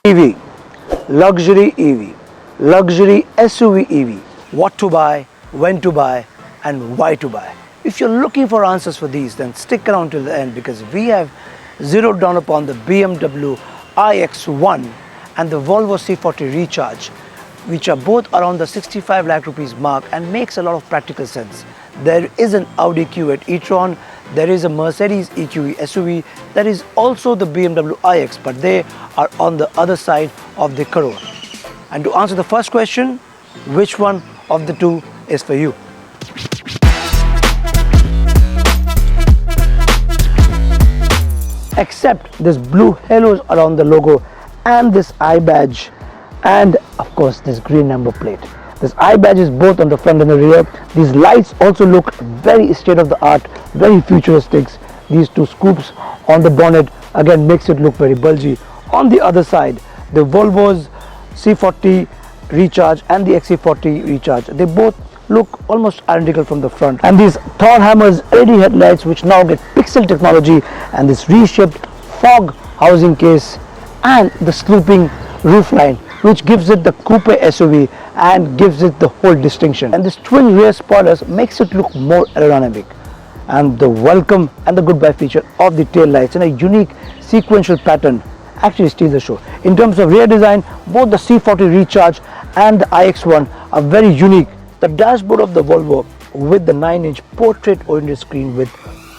EV, luxury EV, luxury SUV EV, what to buy, when to buy and why to buy. If you're looking for answers for these, then stick around till the end, because we have zeroed down upon the BMW iX1 and the Volvo C40 Recharge, which are both around the 65 lakh rupees mark and makes a lot of practical sense. There is an Audi Q8 e-tron, there is a Mercedes EQE SUV, there is also the BMW iX, but they are on the other side of the crore. And to answer the first question, which one of the two is for you? Except this blue halos around the logo and this eye badge, and of course this green number plate. This eye badge is both on the front and the rear. These lights also look very state of the art, very futuristic. These two scoops on the bonnet again makes it look very bulgy. On the other side, the Volvo's C40 Recharge and the XC40 Recharge, they both look almost identical from the front. And these Thor Hammers LED headlights, which now get pixel technology, and this reshaped fog housing case and the sloping roofline, which gives it the coupe SUV and gives it the whole distinction. And this twin rear spoilers makes it look more aerodynamic. And the welcome and the goodbye feature of the tail lights in a unique sequential pattern actually steals the show. In terms of rear design, both the C40 Recharge and the iX1 are very unique. The dashboard of the Volvo with the 9-inch portrait-oriented screen with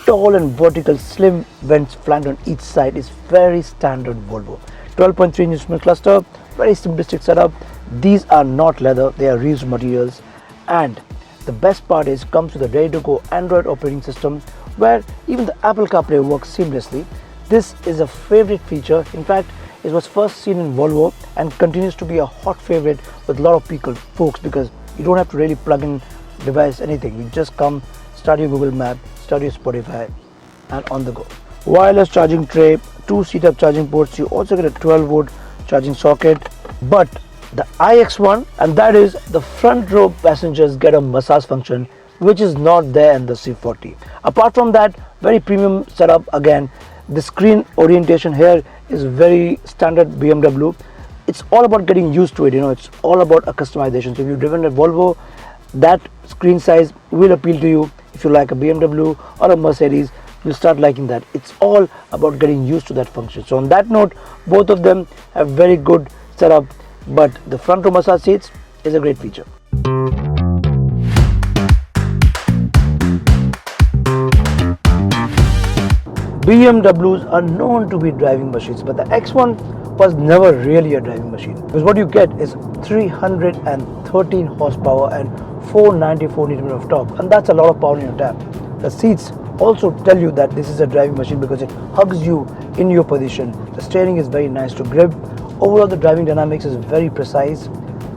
tall and vertical slim vents flanked on each side is very standard Volvo. 12.3-inch instrument cluster, very simplistic setup. These are not leather, they are reused materials. And the best part is comes with a ready-to-go Android operating system where even the Apple CarPlay works seamlessly. This is a favorite feature. In fact, it was first seen in Volvo and continues to be a hot favorite with a lot of folks, because you don't have to really plug in device anything. You just come, start your Google Map, start your Spotify, and on the go. Wireless charging tray, 2 seat-up charging ports. You also get a 12-volt charging socket. But the iX1, and that is the front row passengers get a massage function, which is not there in the C40. Apart from that, very premium setup again. The screen orientation here is very standard BMW. It's all about getting used to it, it's all about a customization. So if you've driven a Volvo, that screen size will appeal to you. If you like a BMW or a Mercedes, you'll start liking that. It's all about getting used to that function. So on that note, both of them have very good setup, but the front row massage seats is a great feature. BMWs are known to be driving machines, but the X1 was never really a driving machine, because what you get is 313 horsepower and 494 Nm of torque, and that's a lot of power in your tap. The seats also tell you that this is a driving machine because it hugs you in your position. The steering is very nice to grip. Overall, the driving dynamics is very precise.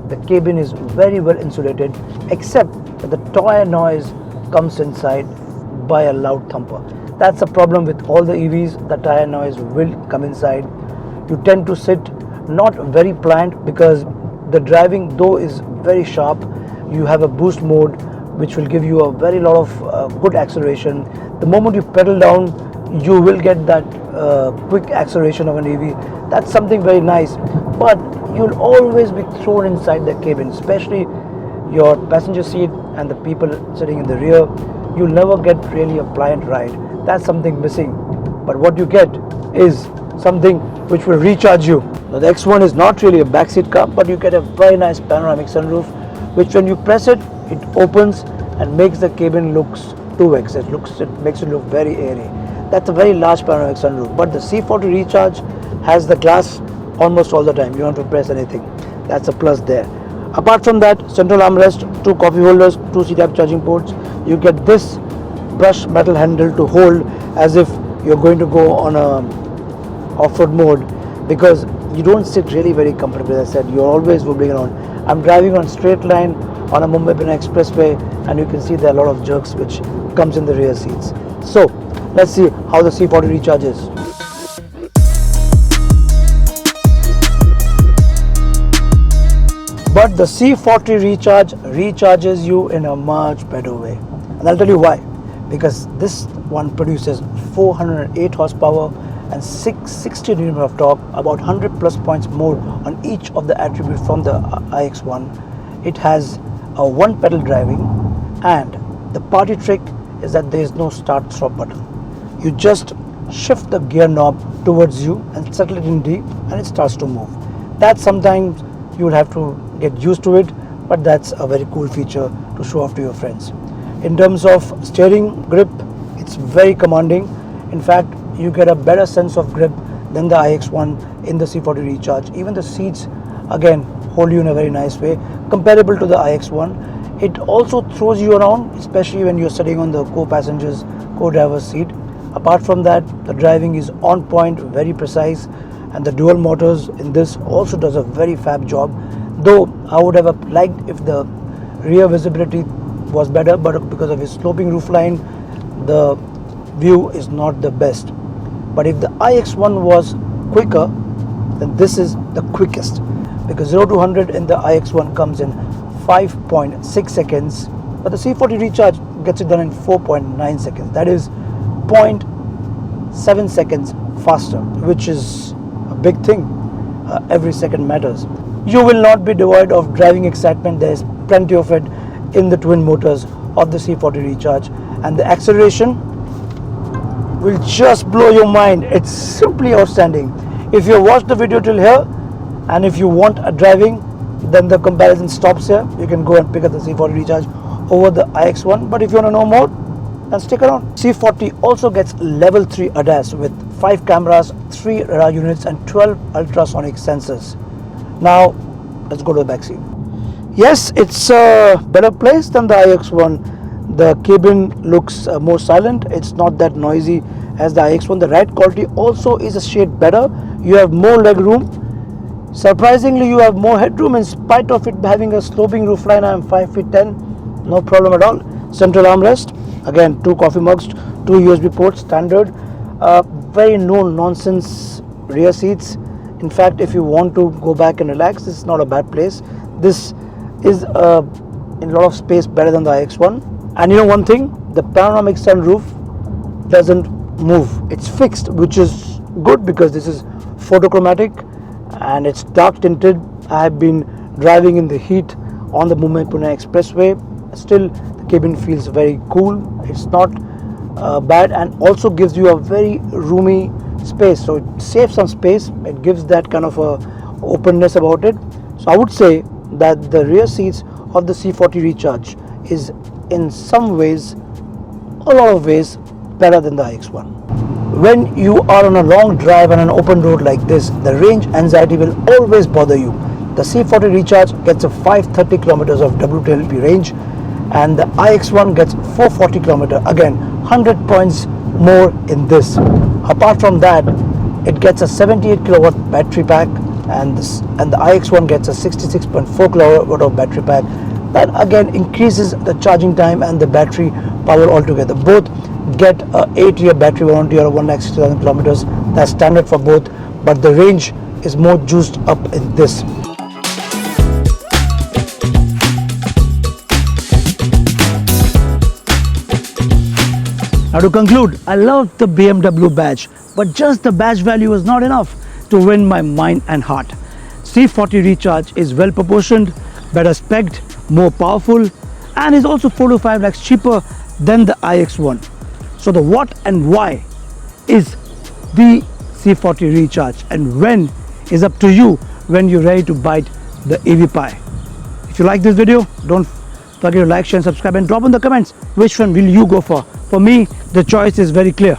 The cabin is very well insulated, except that the tire noise comes inside by a loud thumper. That's a problem with all the EVs. The tire noise will come inside. You tend to sit not very pliant because the driving though is very sharp. You have a boost mode which will give you a very lot of good acceleration. The moment you pedal down, you will get that quick acceleration of an EV. That's something very nice, but you'll always be thrown inside the cabin, especially your passenger seat and the people sitting in the rear. You'll never get really a pliant ride. That's something missing. But what you get is something which will recharge you. Now, the X1 is not really a backseat car, but you get a very nice panoramic sunroof, which when you press it, it opens and makes the cabin looks 2x. It makes it look very airy. That's a very large panoramic sunroof. But the C40 Recharge has the glass almost all the time. You don't have to press anything. That's a plus there. Apart from that, central armrest, 2 coffee holders, 2 seat-up charging ports. You get this brushed metal handle to hold as if you're going to go on a off-road mode, because you don't sit really very comfortably. As I said, you're always wobbling around. I'm driving on straight line on a Mumbai-Pune expressway, and you can see there are a lot of jerks which comes in the rear seats. So let's see how the C40 Recharge is. But the C40 Recharge recharges you in a much better way, and I'll tell you why. Because this one produces 408 horsepower and 660 Nm of torque, about 100 plus points more on each of the attributes from the iX1. It has a one pedal driving, and the party trick is that there is no start stop button. You just shift the gear knob towards you and settle it in D, and it starts to move. That sometimes you will have to get used to it, but that's a very cool feature to show off to your friends. In terms of steering grip, it's very commanding. In fact, you get a better sense of grip than the iX1 in the C40 Recharge. Even the seats again hold you in a very nice way, comparable to the iX1. It also throws you around, especially when you're sitting on the co-passenger's, co-driver's seat. Apart from that, the driving is on point, very precise, and the dual motors in this also does a very fab job. Though I would have liked if the rear visibility was better, but because of its sloping roofline, the view is not the best. But if the iX1 was quicker, then this is the quickest, because 0 to 100 in the iX1 comes in 5.6 seconds, but the C40 Recharge gets it done in 4.9 seconds. That is 0.7 seconds faster, which is a big thing. Every second matters. You will not be devoid of driving excitement. There is plenty of it in the twin motors of the C40 Recharge, and the acceleration will just blow your mind. It's simply outstanding. If you watched the video till here, and if you want a driving, then the comparison stops here. You can go and pick up the C40 Recharge over the iX1, but if you want to know more, then stick around. C40 also gets level 3 ADAS with 5 cameras, 3 radar units, and 12 ultrasonic sensors. Now let's go to the back seat. Yes, it's a better place than the iX1. The cabin looks more silent. It's not that noisy as the iX1. The ride quality also is a shade better. You have more leg room. Surprisingly, you have more headroom in spite of it having a sloping roofline. I am 5 feet 10, no problem at all. Central armrest, again 2 coffee mugs, 2 USB ports, standard. Very no nonsense rear seats. In fact, if you want to go back and relax, this is not a bad place. This is in a lot of space better than the iX1. And you know one thing, the panoramic sunroof doesn't move. It's fixed, which is good because this is photochromatic and it's dark tinted. I have been driving in the heat on the Mumbai-Pune expressway. Still, the cabin feels very cool. It's not bad, and also gives you a very roomy space. So it saves some space. It gives that kind of a openness about it. So I would say that the rear seats of the C40 Recharge is in some ways, a lot of ways, better than the iX1. When you are on a long drive on an open road like this, the range anxiety will always bother you. The C40 Recharge gets a 530 kilometers of WLTP range, and the iX1 gets 440 kilometers. Again, 100 points more in this. Apart from that, it gets a 78 kilowatt battery pack, and the iX1 gets a 66.4 kilowatt of battery pack. That again increases the charging time and the battery power altogether. Both get a 8-year battery warranty or 160,000 kilometers. That's standard for both, but the range is more juiced up in this. Now to conclude, I love the BMW badge, but just the badge value was not enough to win my mind and heart. C40 Recharge is well proportioned, better spec'd, more powerful, and is also 4 to 5 lakhs cheaper than the iX1. So the what and why is the C40 Recharge, and when is up to you when you're ready to bite the EV pie. If you like this video, don't forget to like, share and subscribe, and drop in the comments which one will you go for. For me, the choice is very clear.